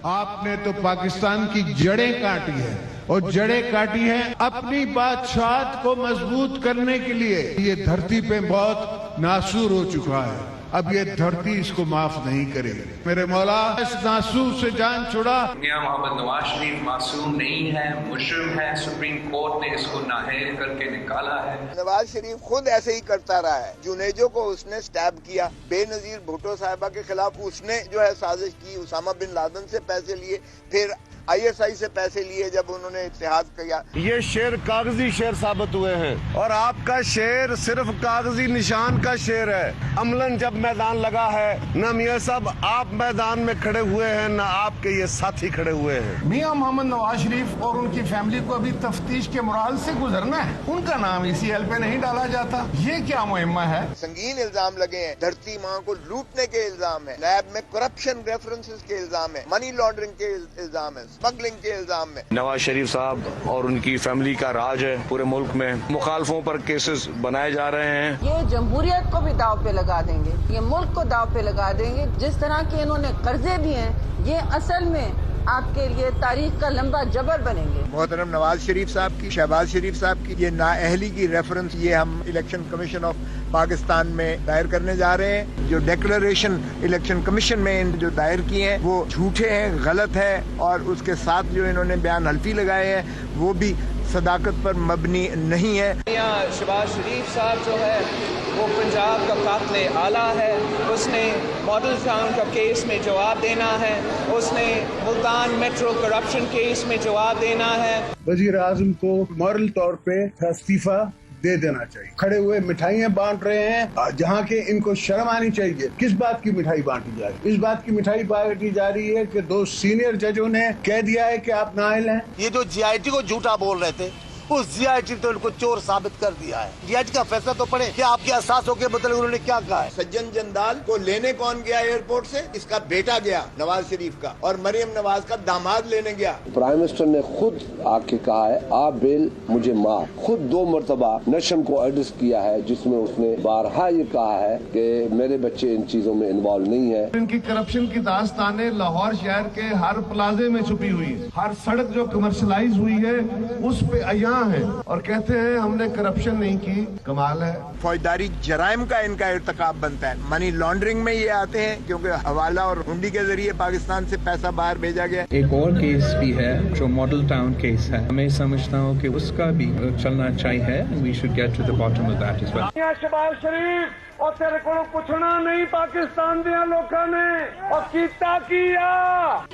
آپ نے تو پاکستان کی جڑیں کاٹی ہیں اور جڑیں کاٹی ہیں اپنی بادشاہت کو مضبوط کرنے کے لیے. یہ دھرتی پہ بہت ناسور ہو چکا ہے. اب یہ دھرتی اس کو معاف نہیں کرے گی. میرے مولا اس ناسور سے جان چھڑا. میاں محمد نواز شریف معصوم نہیں ہے، مجرم ہے. سپریم کورٹ نے اس کو نااہل کر کے نکالا ہے. نواز شریف خود ایسے ہی کرتا رہا ہے. جنیجو کو اس نے سٹیب کیا، بے نظیر بھٹو صاحبہ کے خلاف اس نے جو ہے سازش کی، اسامہ بن لادن سے پیسے لیے، پھر ISI سے پیسے لیے جب انہوں نے اتحاد کیا. یہ شعر کاغذی شعر ثابت ہوئے ہیں اور آپ کا شعر صرف کاغذی نشان کا شعر ہے. عملاً جب میدان لگا ہے نہ میاں صاحب آپ میدان میں کھڑے ہوئے ہیں نہ آپ کے یہ ساتھی کھڑے ہوئے ہیں. میاں محمد نواز شریف اور ان کی فیملی کو ابھی تفتیش کے مراحل سے گزرنا ہے. ان کا نام ECL پہ نہیں ڈالا جاتا. یہ کیا مہمہ ہے؟ سنگین الزام لگے ہیں. دھرتی ماں کو لوٹنے کے الزام ہے، نیب میں کرپشن ریفرنسز کے الزام ہے، منی لانڈرنگ کے الزام ہے، اسمگلنگ کے الزام میں. نواز شریف صاحب اور ان کی فیملی کا راج ہے پورے ملک میں. مخالفوں پر کیسز بنائے جا رہے ہیں. یہ جمہوریت کو بھی داؤ پہ لگا دیں گے، یہ ملک کو داؤ پہ لگا دیں گے. جس طرح کے انہوں نے قرضے بھی ہیں، یہ اصل میں آپ کے لیے تاریخ کا لمبا جبر بنیں گے. محترم نواز شریف صاحب کی، شہباز شریف صاحب کی یہ نااہلی کی ریفرنس یہ ہم الیکشن کمیشن آف پاکستان میں دائر کرنے جا رہے ہیں. جو ڈیکلریشن الیکشن کمیشن میں جو دائر کیے ہیں وہ جھوٹے ہیں، غلط ہے، اور اس کے ساتھ جو انہوں نے بیان حلفی لگائے ہیں وہ بھی صداقت پر مبنی نہیں ہے. شہباز شریف صاحب جو ہے وہ پنجاب کا قاتل اعلیٰ ہے. اس نے ماڈل ٹاؤن کا کیس میں جواب دینا ہے، اس نے ملتان میٹرو کرپشن کیس میں جواب دینا ہے. وزیر اعظم کو مورل طور پہ استعفیٰ دے دینا چاہیے. کھڑے ہوئے مٹھائیاں بانٹ رہے ہیں جہاں کہ ان کو شرم آنی چاہیے. کس بات کی مٹھائی بانٹی جا رہی ہے؟ اس بات کی مٹھائی بانٹی جا رہی ہے کہ 2 سینئر ججوں نے کہہ دیا ہے کہ آپ نااہل ہیں. یہ جو GIT کو جھوٹا بول رہے تھے اس GIT تو ان کو چور ثابت کر دیا ہے. GIT کا فیصلہ تو پڑھیں کہ آپ کے احساسوں کے متعلق انہوں نے کیا کہا ہے. سجن جندال کو لینے کون گیا ایئرپورٹ سے؟ اس کا بیٹا گیا نواز شریف کا، اور مریم نواز کا داماد لینے گیا. پرائم منسٹر نے خود آ کے کہا ہے آپ بیل مجھے معاف. خود 2 مرتبہ نیشن کو ایڈریس کیا ہے جس میں اس نے بارہا یہ کہا ہے کہ میرے بچے ان چیزوں میں انوالو نہیں ہے. ان کی کرپشن کی داستانیں لاہور شہر کے ہر پلازے میں چھپی ہوئی ہے. ہر سڑک جو کمرشلائز ہوئی ہے اس پہ ہے اور کہتے ہیں ہم نے کرپشن نہیں کی. کمال ہے. فوجداری جرائم کا ان کا ارتکاب بنتا ہے. منی لانڈرنگ میں یہ آتے ہیں کیونکہ حوالہ اور ہنڈی کے ذریعے پاکستان سے پیسہ باہر بھیجا گیا. ایک اور کیس بھی ہے جو ماڈل ٹاؤن کیس ہے. میں سمجھتا ہوں کہ اس کا بھی چلنا چاہیے. We should get to the bottom of that as well. Shahbaz شریف اور تیرے کو پوچھنا نہیں پاکستان دیا لوگوں نے اور کیتا کیا.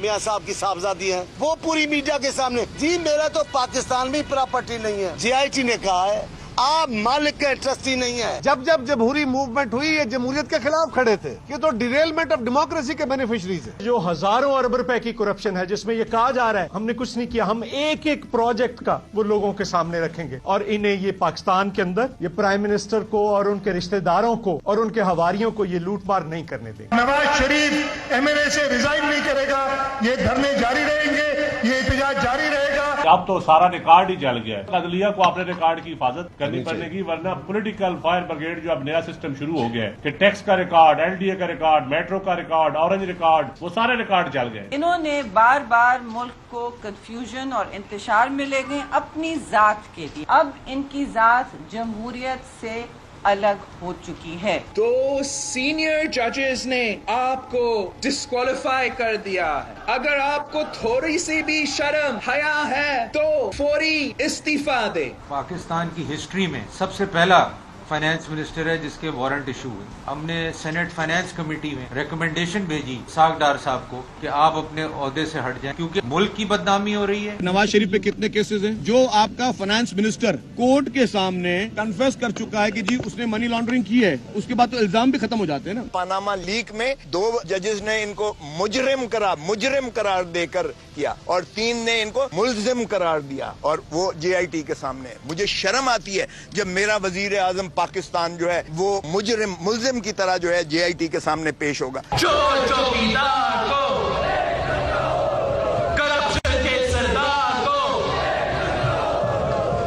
میاں صاحب کی صاحبزادی ہے وہ پوری میڈیا کے سامنے جی میرا تو پاکستان میں پراپرٹی نہیں ہے. GIT نے کہا ہے آپ مالک کا ٹرسٹی نہیں ہے. جب جمہوری موومنٹ ہوئی یہ جمہوریت کے خلاف کھڑے تھے. یہ تو ڈیریلمنٹ آف ڈیموکریسی کے بینیفیشریز ہیں. جو ہزاروں ارب روپے کی کرپشن ہے جس میں یہ کہا جا رہا ہے ہم نے کچھ نہیں کیا. ہم ایک ایک پروجیکٹ کا وہ لوگوں کے سامنے رکھیں گے اور انہیں یہ پاکستان کے اندر یہ پرائم منسٹر کو اور ان کے رشتہ داروں کو اور ان کے حواریوں کو یہ لوٹ مار نہیں کرنے دیں گے. نواز شریف MLA سے ریزائن نہیں کرے گا. یہ دھرنے جاری رہیں گے، یہ احتجاج جاری رہے گا. اب تو سارا ریکارڈ ہی جل گیا ہے. عدلیہ کو اپنے ریکارڈ کی حفاظت کرنی پڑے گی ورنہ پولیٹیکل فائر بریگیڈ جو اب نیا سسٹم شروع ہو گیا ہے کہ ٹیکس کا ریکارڈ، LDA کا ریکارڈ، میٹرو کا ریکارڈ، اورنج ریکارڈ، وہ سارے ریکارڈ جل گئے. انہوں نے بار بار ملک کو کنفیوژن اور انتشار میں لے گئے اپنی ذات کے لیے. اب ان کی ذات جمہوریت سے الگ ہو چکی ہے. تو سینئر ججز نے آپ کو ڈسکوالیفائی کر دیا ہے. اگر آپ کو تھوڑی سی بھی شرم حیا ہے تو فوری استعفیٰ دے. پاکستان کی ہسٹری میں سب سے پہلا فائنانس منسٹر ہے جس کے وارنٹ ایشو ہوئے. ہم نے سینٹ فائنانس کمیٹی میں ریکمنڈیشن بھیجی ساگ ڈار صاحب کو کہ آپ اپنے عہدے سے ہٹ جائیں کیونکہ ملک کی بدنامی ہو رہی ہے. نواز شریف پہ کتنے کیسز ہیں جو آپ کا فائنانس منسٹر کورٹ کے سامنے کنفیس کر چکا ہے کہ جی اس نے منی لانڈرنگ کی ہے. اس کے بعد تو الزام بھی ختم ہو جاتے ہیں نا. پاناما لیک میں 2 ججز نے ان کو مجرم قرار دے کر کیا اور 3 نے ان کو ملزم قرار دیا اور وہ GIT کے سامنے. مجھے شرم آتی ہے جب میرا وزیر اعظم پاکستان جو ہے وہ ملزم کی طرح جو ہے GIT کے سامنے پیش ہوگا.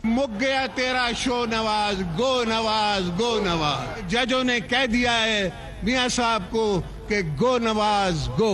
مک گیا تیرا شو نواز، گو نواز گو نواز. ججوں نے کہہ دیا ہے میاں صاحب کو کہ گو نواز گو.